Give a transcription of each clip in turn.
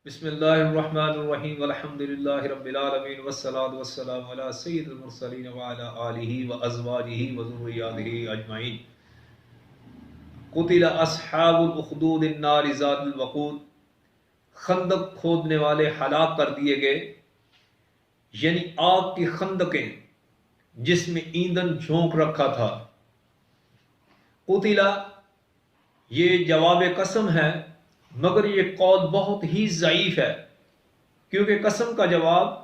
بسم اللہ الرحمن الرحیم والحمد للہ رب العالمین والصلاة والسلام علی سید المرسلین وعلی آلہ وازواجہ وذریاتہ اجمعین۔ قتل اصحاب الاخدود النار ذات الوقود، خندق کھودنے والے ہلاک کر دیے گئے، یعنی آگ کی خندقیں جس میں ایندھن جھونک رکھا تھا۔ قتل یہ جواب قسم ہے، مگر یہ قول بہت ہی ضعیف ہے، کیونکہ قسم کا جواب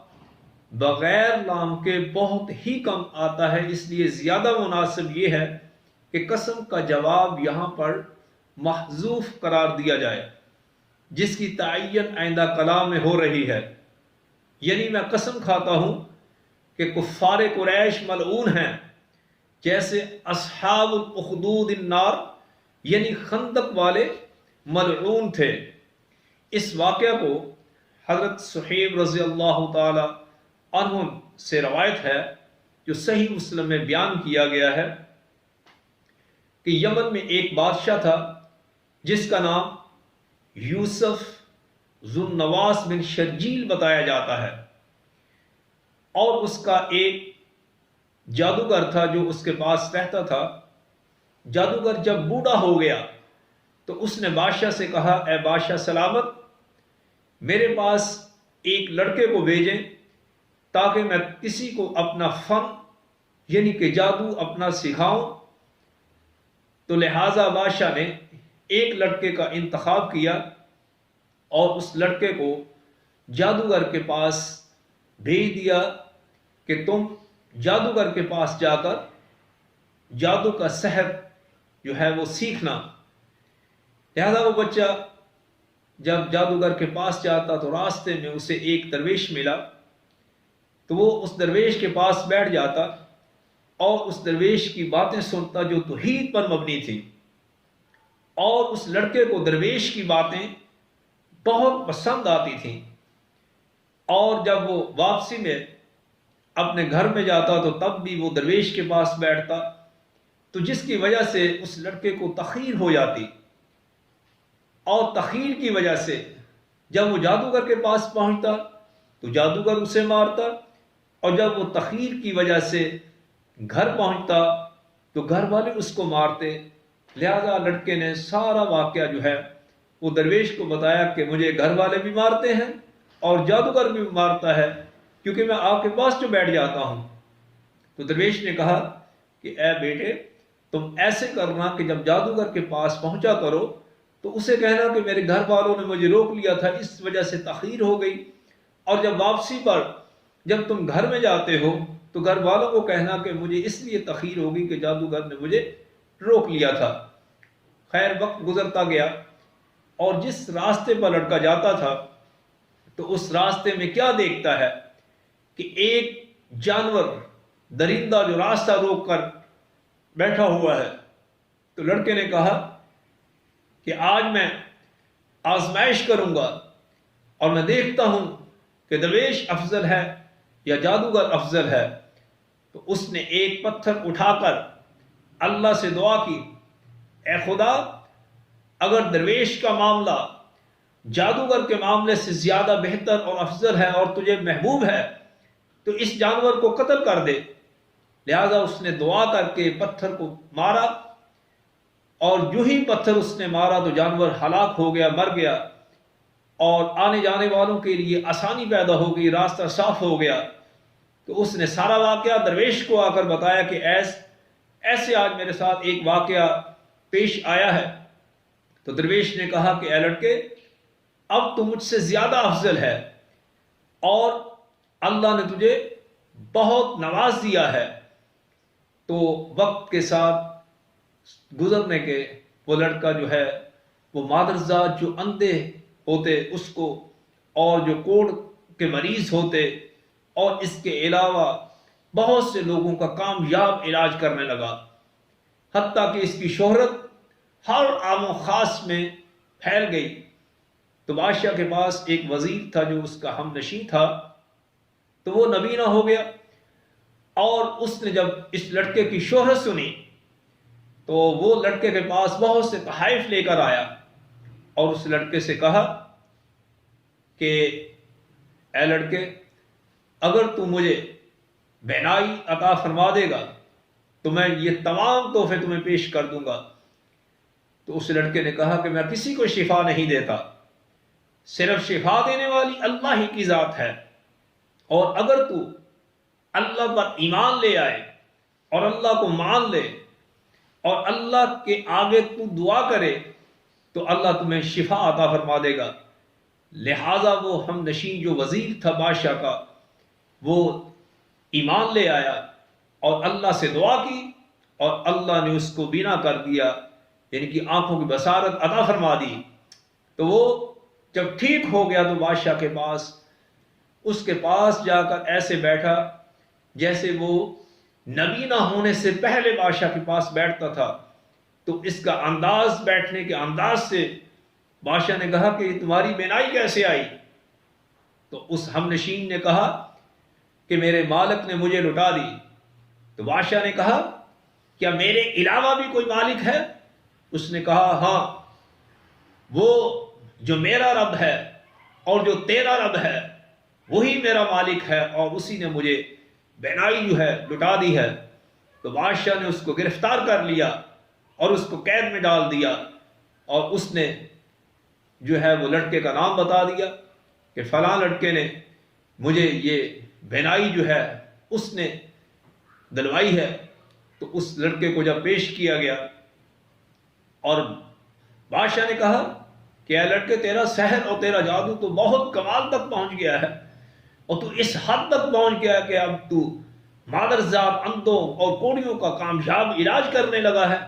بغیر لام کے بہت ہی کم آتا ہے، اس لیے زیادہ مناسب یہ ہے کہ قسم کا جواب یہاں پر محذوف قرار دیا جائے، جس کی تعین آئندہ کلام میں ہو رہی ہے۔ یعنی میں قسم کھاتا ہوں کہ کفار قریش ملعون ہیں، جیسے اصحاب الاخدود النار یعنی خندق والے ملعون تھے۔ اس واقعہ کو حضرت صہیب رضی اللہ تعالی عنہ سے روایت ہے، جو صحیح مسلم میں بیان کیا گیا ہے کہ یمن میں ایک بادشاہ تھا جس کا نام یوسف ذو النواس بن شرجیل بتایا جاتا ہے، اور اس کا ایک جادوگر تھا جو اس کے پاس رہتا تھا۔ جادوگر جب بوڑھا ہو گیا تو اس نے بادشاہ سے کہا، اے بادشاہ سلامت، میرے پاس ایک لڑکے کو بھیجیں تاکہ میں کسی کو اپنا فن یعنی کہ جادو اپنا سکھاؤں۔ تو لہٰذا بادشاہ نے ایک لڑکے کا انتخاب کیا اور اس لڑکے کو جادوگر کے پاس بھیج دیا کہ تم جادوگر کے پاس جا کر جادو کا سحر جو ہے وہ سیکھنا۔ لہذا وہ بچہ جب جادوگر کے پاس جاتا تو راستے میں اسے ایک درویش ملا، تو وہ اس درویش کے پاس بیٹھ جاتا اور اس درویش کی باتیں سنتا جو توحید پر مبنی تھی، اور اس لڑکے کو درویش کی باتیں بہت پسند آتی تھیں، اور جب وہ واپسی میں اپنے گھر میں جاتا تو تب بھی وہ درویش کے پاس بیٹھتا، تو جس کی وجہ سے اس لڑکے کو تخیر ہو جاتی، اور تخیر کی وجہ سے جب وہ جادوگر کے پاس پہنچتا تو جادوگر اسے مارتا، اور جب وہ تخیر کی وجہ سے گھر پہنچتا تو گھر والے اس کو مارتے۔ لہذا لڑکے نے سارا واقعہ جو ہے وہ درویش کو بتایا کہ مجھے گھر والے بھی مارتے ہیں اور جادوگر بھی مارتا ہے، کیونکہ میں آپ کے پاس جو بیٹھ جاتا ہوں۔ تو درویش نے کہا کہ اے بیٹے، تم ایسے کرنا کہ جب جادوگر کے پاس پہنچا کرو تو اسے کہنا کہ میرے گھر والوں نے مجھے روک لیا تھا، اس وجہ سے تاخیر ہو گئی، اور جب واپسی پر جب تم گھر میں جاتے ہو تو گھر والوں کو کہنا کہ مجھے اس لیے تاخیر ہوگی کہ جادوگر نے مجھے روک لیا تھا۔ خیر، وقت گزرتا گیا اور جس راستے پر لڑکا جاتا تھا تو اس راستے میں کیا دیکھتا ہے کہ ایک جانور درندہ جو راستہ روک کر بیٹھا ہوا ہے۔ تو لڑکے نے کہا کہ آج میں آزمائش کروں گا اور میں دیکھتا ہوں کہ درویش افضل ہے یا جادوگر افضل ہے۔ تو اس نے ایک پتھر اٹھا کر اللہ سے دعا کی، اے خدا، اگر درویش کا معاملہ جادوگر کے معاملے سے زیادہ بہتر اور افضل ہے اور تجھے محبوب ہے تو اس جانور کو قتل کر دے۔ لہذا اس نے دعا کر کے پتھر کو مارا، اور جو ہی پتھر اس نے مارا تو جانور ہلاک ہو گیا، مر گیا، اور آنے جانے والوں کے لیے آسانی پیدا ہو گئی، راستہ صاف ہو گیا۔ تو اس نے سارا واقعہ درویش کو آ کر بتایا کہ ایسے آج میرے ساتھ ایک واقعہ پیش آیا ہے۔ تو درویش نے کہا کہ اے لڑکے، اب تو مجھ سے زیادہ افضل ہے اور اللہ نے تجھے بہت نواز دیا ہے۔ تو وقت کے ساتھ گزرنے کے وہ لڑکا جو ہے وہ مادرزاد جو اندھے ہوتے اس کو، اور جو کوڑ کے مریض ہوتے، اور اس کے علاوہ بہت سے لوگوں کا کامیاب علاج کرنے لگا، حتیٰ کہ اس کی شہرت ہر عام و خاص میں پھیل گئی۔ تو بادشاہ کے پاس ایک وزیر تھا جو اس کا ہم نشیں تھا، تو وہ نبینا ہو گیا، اور اس نے جب اس لڑکے کی شہرت سنی تو وہ لڑکے کے پاس بہت سے تحائف لے کر آیا، اور اس لڑکے سے کہا کہ اے لڑکے، اگر تو مجھے بینائی عطا فرما دے گا تو میں یہ تمام تحفے تمہیں پیش کر دوں گا۔ تو اس لڑکے نے کہا کہ میں کسی کو شفا نہیں دیتا، صرف شفا دینے والی اللہ ہی کی ذات ہے، اور اگر تو اللہ پر ایمان لے آئے اور اللہ کو مان لے اور اللہ کے آگے تو دعا کرے تو اللہ تمہیں شفا عطا فرما دے گا۔ لہٰذا وہ ہم نشین جو وزیر تھا بادشاہ کا، وہ ایمان لے آیا اور اللہ سے دعا کی، اور اللہ نے اس کو بینا کر دیا، یعنی کہ آنکھوں کی بصارت عطا فرما دی۔ تو وہ جب ٹھیک ہو گیا تو بادشاہ کے پاس، اس کے پاس جا کر ایسے بیٹھا جیسے وہ نبی نہ ہونے سے پہلے بادشاہ کے پاس بیٹھتا تھا۔ تو اس کا انداز، بیٹھنے کے انداز سے بادشاہ نے کہا کہ تمہاری بینائی کیسے آئی؟ تو اس ہم نشین نے کہا کہ میرے مالک نے مجھے لٹا دی۔ تو بادشاہ نے کہا کیا میرے علاوہ بھی کوئی مالک ہے؟ اس نے کہا ہاں، وہ جو میرا رب ہے اور جو تیرا رب ہے وہی میرا مالک ہے، اور اسی نے مجھے بینائی جو ہے لٹا دی ہے۔ تو بادشاہ نے اس کو گرفتار کر لیا اور اس کو قید میں ڈال دیا، اور اس نے جو ہے وہ لڑکے کا نام بتا دیا کہ فلاں لڑکے نے مجھے یہ بینائی جو ہے اس نے دلوائی ہے۔ تو اس لڑکے کو جب پیش کیا گیا اور بادشاہ نے کہا کہ اے لڑکے، تیرا سحر اور تیرا جادو تو بہت کمال تک پہنچ گیا ہے، اور تو اس حد تک پہنچ گیا کہ اب تو مادرزاد، اندھوں اور کوڑیوں کا کامیاب علاج کرنے لگا ہے۔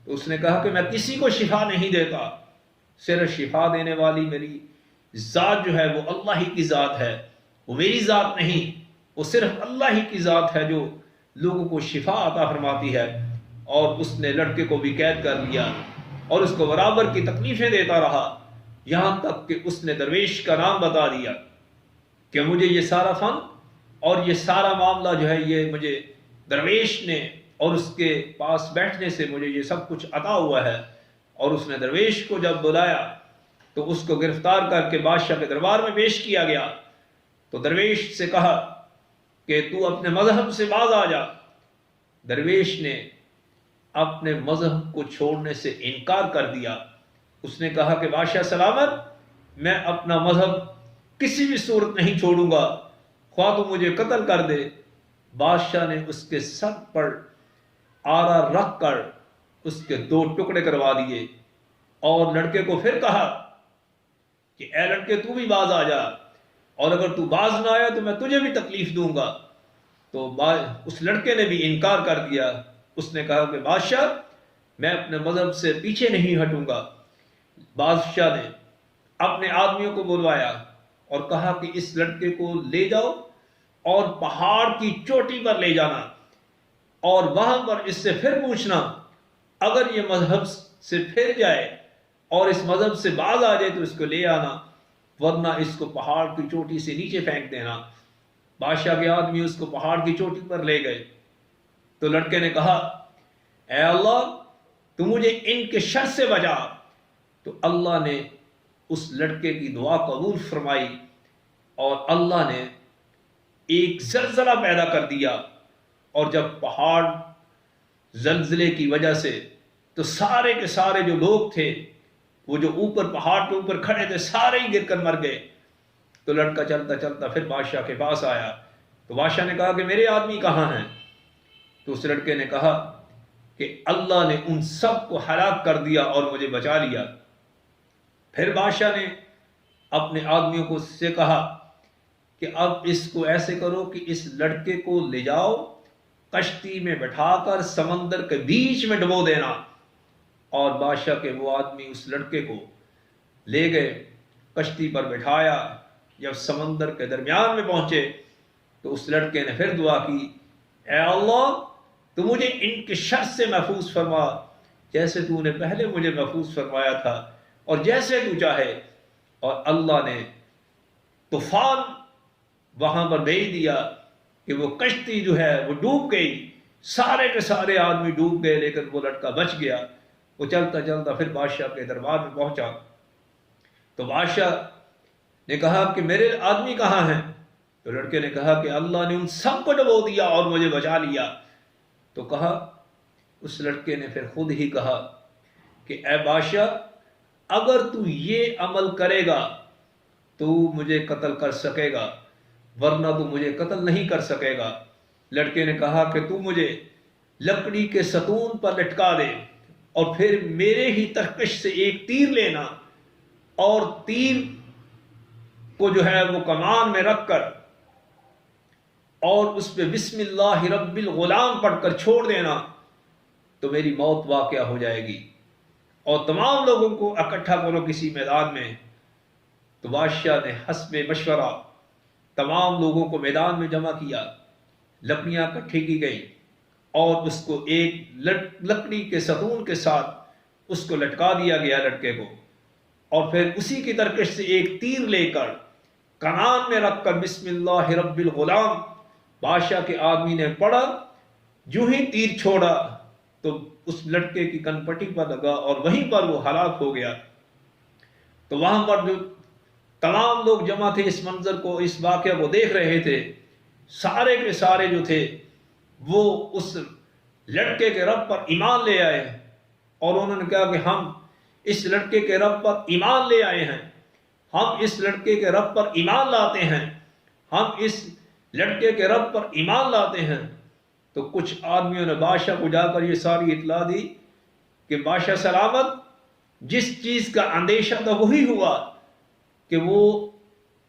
تو اس نے کہا کہ میں کسی کو شفا نہیں دیتا، صرف شفا دینے والی میری ذات جو ہے وہ اللہ ہی کی ذات ہے، وہ میری ذات نہیں، وہ صرف اللہ ہی کی ذات ہے جو لوگوں کو شفا عطا فرماتی ہے۔ اور اس نے لڑکے کو بھی قید کر لیا اور اس کو برابر کی تکلیفیں دیتا رہا، یہاں تک کہ اس نے درویش کا نام بتا دیا کہ مجھے یہ سارا فن اور یہ سارا معاملہ جو ہے یہ مجھے درویش نے اور اس کے پاس بیٹھنے سے مجھے یہ سب کچھ عطا ہوا ہے۔ اور اس نے درویش کو جب بلایا تو اس کو گرفتار کر کے بادشاہ کے دربار میں پیش کیا گیا۔ تو درویش سے کہا کہ تو اپنے مذہب سے باز آ جا۔ درویش نے اپنے مذہب کو چھوڑنے سے انکار کر دیا۔ اس نے کہا کہ بادشاہ سلامت، میں اپنا مذہب کسی بھی صورت نہیں چھوڑوں گا، خواہ تو مجھے قتل کر دے۔ بادشاہ نے اس کے سر پر آرا رکھ کر اس کے 2 ٹکڑے کروا دیے، اور لڑکے کو پھر کہا کہ اے لڑکے، تو بھی باز آ جا، اور اگر تو باز نہ آیا تو میں تجھے بھی تکلیف دوں گا۔ تو اس لڑکے نے بھی انکار کر دیا۔ اس نے کہا کہ بادشاہ، میں اپنے مذہب سے پیچھے نہیں ہٹوں گا۔ بادشاہ نے اپنے آدمیوں کو بلوایا اور کہا کہ اس لڑکے کو لے جاؤ اور پہاڑ کی چوٹی پر لے جانا، اور وہاں پر اس سے پھر پوچھنا، اگر یہ مذہب سے پھر جائے اور اس مذہب سے باز آ جائے تو اس کو لے آنا، ورنہ اس کو پہاڑ کی چوٹی سے نیچے پھینک دینا۔ بادشاہ کے آدمی اس کو پہاڑ کی چوٹی پر لے گئے۔ تو لڑکے نے کہا اے اللہ، تو مجھے ان کے شر سے بچا۔ تو اللہ نے اس لڑکے کی دعا قبول فرمائی، اور اللہ نے ایک زلزلہ پیدا کر دیا، اور جب پہاڑ زلزلے کی وجہ سے تو سارے کے سارے جو لوگ تھے، وہ جو اوپر پہاڑ کے اوپر کھڑے تھے، سارے ہی گر کر مر گئے۔ تو لڑکا چلتا چلتا پھر بادشاہ کے پاس آیا۔ تو بادشاہ نے کہا کہ میرے آدمی کہاں ہیں؟ تو اس لڑکے نے کہا کہ اللہ نے ان سب کو ہلاک کر دیا اور مجھے بچا لیا۔ پھر بادشاہ نے اپنے آدمیوں کو سے کہا کہ اب اس کو ایسے کرو کہ اس لڑکے کو لے جاؤ، کشتی میں بٹھا کر سمندر کے بیچ میں ڈبو دینا۔ اور بادشاہ کے وہ آدمی اس لڑکے کو لے گئے، کشتی پر بٹھایا۔ جب سمندر کے درمیان میں پہنچے تو اس لڑکے نے پھر دعا کی، اے اللہ، تو مجھے ان کے شر سے محفوظ فرما، جیسے تو نے پہلے مجھے محفوظ فرمایا تھا، اور جیسے تو چاہے۔ اور اللہ نے طوفان وہاں پر بھیج دیا کہ وہ کشتی جو ہے وہ ڈوب گئی، سارے کے سارے آدمی ڈوب گئے، لیکن وہ لڑکا بچ گیا۔ وہ چلتا چلتا پھر بادشاہ کے دربار میں پہنچا۔ تو بادشاہ نے کہا کہ میرے آدمی کہاں ہیں؟ تو لڑکے نے کہا کہ اللہ نے ان سب کو ڈبو دیا اور مجھے بچا لیا۔ تو کہا، اس لڑکے نے پھر خود ہی کہا کہ اے بادشاہ، اگر تو یہ عمل کرے گا تو مجھے قتل کر سکے گا، ورنہ تو مجھے قتل نہیں کر سکے گا۔ لڑکے نے کہا کہ تو مجھے لکڑی کے ستون پر لٹکا دے اور پھر میرے ہی ترکش سے ایک تیر لینا، اور تیر کو جو ہے وہ کمان میں رکھ کر اور اس پہ بسم اللہ رب الغلام پڑھ کر چھوڑ دینا، تو میری موت واقع ہو جائے گی، اور تمام لوگوں کو اکٹھا کرو کسی میدان میں۔ تو بادشاہ نے حسب مشورہ تمام لوگوں کو میدان میں جمع کیا، لکڑیاں اکٹھی کی گئی اور اس کو ایک لکڑی کے ستون کے ساتھ اس کو لٹکا دیا گیا لڑکے کو، اور پھر اسی کی ترکش سے ایک تیر لے کر کمان میں رکھ کر بسم اللہ رب الغلام بادشاہ کے آدمی نے پڑھا۔ جو ہی تیر چھوڑا تو اس لڑکے کی کنپٹی پر لگا اور وہیں پر وہ ہلاک ہو گیا۔ تو وہاں پر جو تمام لوگ جمع تھے اس منظر کو، اس واقعہ کو دیکھ رہے تھے، سارے کے سارے جو تھے وہ اس لڑکے کے رب پر ایمان لے آئے، اور انہوں نے کہا کہ ہم اس لڑکے کے رب پر ایمان لے آئے ہیں، ہم اس لڑکے کے رب پر ایمان لاتے ہیں، ہم اس لڑکے کے رب پر ایمان لاتے ہیں۔ تو کچھ آدمیوں نے بادشاہ کو جا کر یہ ساری اطلاع دی کہ بادشاہ سلامت، جس چیز کا اندیشہ تھا وہی ہوا، کہ وہ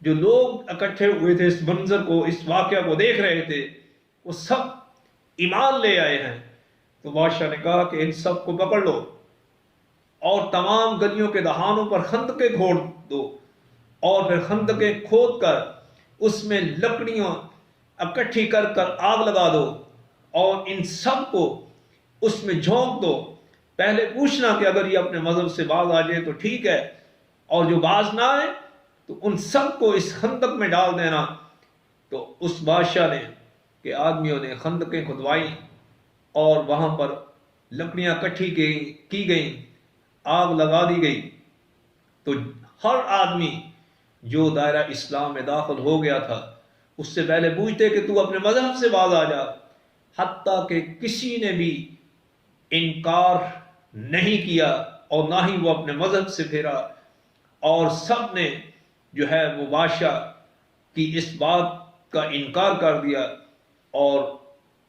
جو لوگ اکٹھے ہوئے تھے اس منظر کو، اس واقعہ کو دیکھ رہے تھے، وہ سب ایمان لے آئے ہیں۔ تو بادشاہ نے کہا کہ ان سب کو پکڑ لو اور تمام گلیوں کے دہانوں پر خندقیں کھود دو، اور پھر خندقیں کھود کر اس میں لکڑیاں اکٹھی کر کر آگ لگا دو، اور ان سب کو اس میں جھونک دو۔ پہلے پوچھنا کہ اگر یہ اپنے مذہب سے باز آ جائے تو ٹھیک ہے، اور جو باز نہ آئے تو ان سب کو اس خندق میں ڈال دینا۔ تو اس بادشاہ نے کہ آدمیوں نے خندقیں کھدوائی اور وہاں پر لکڑیاں اکٹھی کی گئیں، آگ لگا دی گئی۔ تو ہر آدمی جو دائرہ اسلام میں داخل ہو گیا تھا اس سے پہلے پوچھتے کہ تو اپنے مذہب سے باز آ جا، حتیٰ کہ کسی نے بھی انکار نہیں کیا اور نہ ہی وہ اپنے مذہب سے پھرا، اور سب نے جو ہے وہ بادشاہ کی اس بات کا انکار کر دیا، اور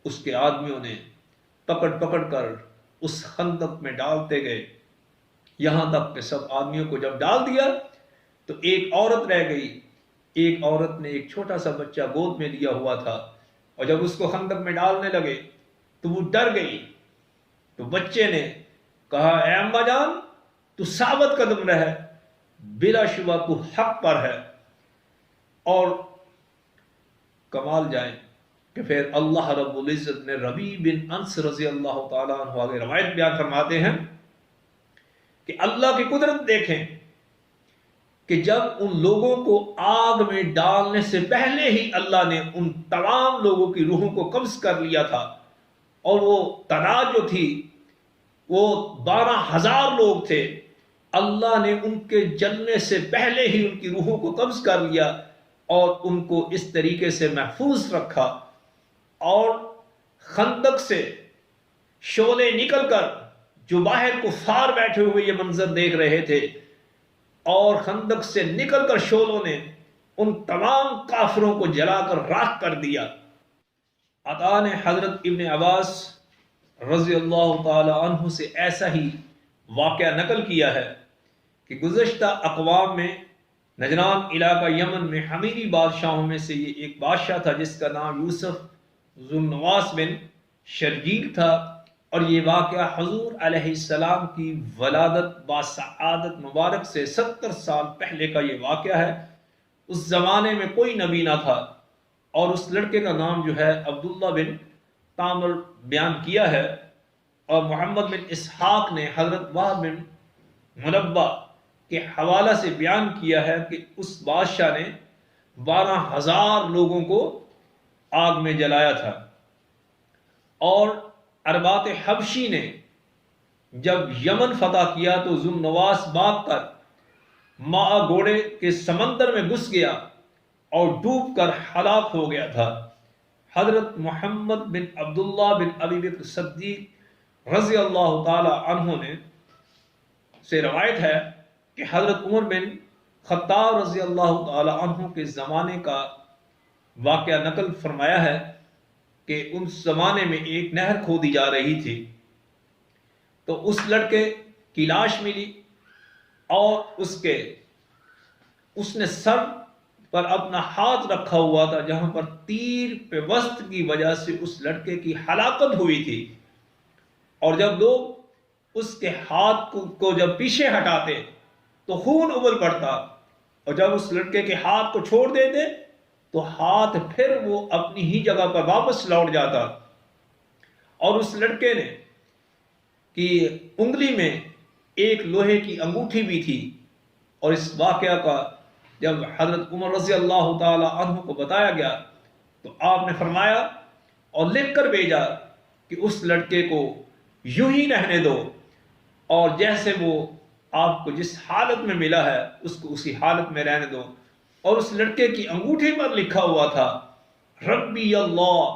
اس کے آدمیوں نے پکڑ پکڑ کر اس خندق میں ڈالتے گئے، یہاں تک کہ سب آدمیوں کو جب ڈال دیا تو ایک عورت رہ گئی۔ ایک عورت نے ایک چھوٹا سا بچہ گود میں لیا ہوا تھا، اور جب اس کو خندق میں ڈالنے لگے تو وہ ڈر گئی۔ تو بچے نے کہا، اے اماں جان، تو ثابت قدم رہ، بلا شبہ تو حق پر ہے۔ اور کمال جائیں کہ پھر اللہ رب العزت نے ربیع بن انس رضی اللہ تعالیٰ عنہ آگے روایت بیان فرماتے ہیں کہ اللہ کی قدرت دیکھیں کہ جب ان لوگوں کو آگ میں ڈالنے سے پہلے ہی اللہ نے ان تمام لوگوں کی روحوں کو قبض کر لیا تھا، اور وہ تعداد جو تھی وہ 12,000 لوگ تھے، اللہ نے ان کے جلنے سے پہلے ہی ان کی روحوں کو قبض کر لیا اور ان کو اس طریقے سے محفوظ رکھا۔ اور خندق سے شعلے نکل کر جو باہر کفار بیٹھے ہوئے یہ منظر دیکھ رہے تھے، اور خندق سے نکل کر شعلوں نے ان تمام کافروں کو جلا کر راکھ کر دیا۔ عطا نے حضرت ابن عباس رضی اللہ تعالی عنہ سے ایسا ہی واقعہ نقل کیا ہے کہ گزشتہ اقوام میں نجران علاقہ یمن میں حمیری بادشاہوں میں سے یہ ایک بادشاہ تھا جس کا نام یوسف ذو النواس بن شرجیل تھا، اور یہ واقعہ حضور علیہ السلام کی ولادت باسعادت مبارک سے 70 سال پہلے کا یہ واقعہ ہے۔ اس زمانے میں کوئی نبی نہ تھا، اور اس لڑکے کا نام جو ہے عبداللہ بن تامر بیان کیا ہے، اور محمد بن اسحاق نے حضرت وہب بن منبہ کے حوالہ سے بیان کیا ہے کہ اس بادشاہ نے 12,000 لوگوں کو آگ میں جلایا تھا۔ اور اربات حبشی نے جب یمن فتح کیا تو ذو النواس باغ کر ماں گھوڑے کے سمندر میں گھس گیا اور ڈوب کر ہلاک ہو گیا تھا۔ حضرت محمد بن عبداللہ بن ابی بکر صدیق رضی اللہ تعالی عنہ نے سے روایت ہے کہ حضرت عمر بن خطاب رضی اللہ تعالی عنہ کے زمانے کا واقعہ نقل فرمایا ہے کہ اس زمانے میں ایک نہر کھودی جا رہی تھی، تو اس لڑکے کی لاش ملی اور اس نے سر پر اپنا ہاتھ رکھا ہوا تھا جہاں پر تیر پیوست کی وجہ سے اس لڑکے کی ہلاکت ہوئی تھی، اور جب لوگ اس کے ہاتھ کو جب پیچھے ہٹاتے تو خون ابل پڑتا، اور جب اس لڑکے کے ہاتھ کو چھوڑ دیتے تو ہاتھ پھر وہ اپنی ہی جگہ پر واپس لوٹ جاتا۔ اور اس لڑکے نے کی انگلی میں ایک لوہے کی انگوٹھی بھی تھی، اور اس واقعہ کا جب حضرت عمر رضی اللہ تعالی عنہ کو بتایا گیا تو آپ نے فرمایا اور لکھ کر بھیجا کہ اس لڑکے کو یوں ہی رہنے دو، اور جیسے وہ آپ کو جس حالت میں ملا ہے اس کو اسی حالت میں رہنے دو۔ اور اس لڑکے کی انگوٹھی پر لکھا ہوا تھا ربی اللہ،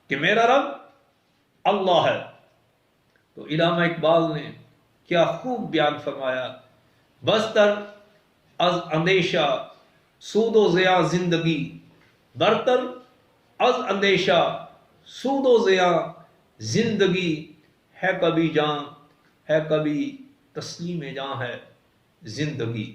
کہ میرا رب اللہ ہے۔ تو علامہ اقبال نے کیا خوب بیان فرمایا، بستر از اندیشہ سود و ضیاء زندگی، برتر از اندیشہ سود و ضیاء زندگی، ہے کبھی جان ہے کبھی تسلیم جان ہے زندگی۔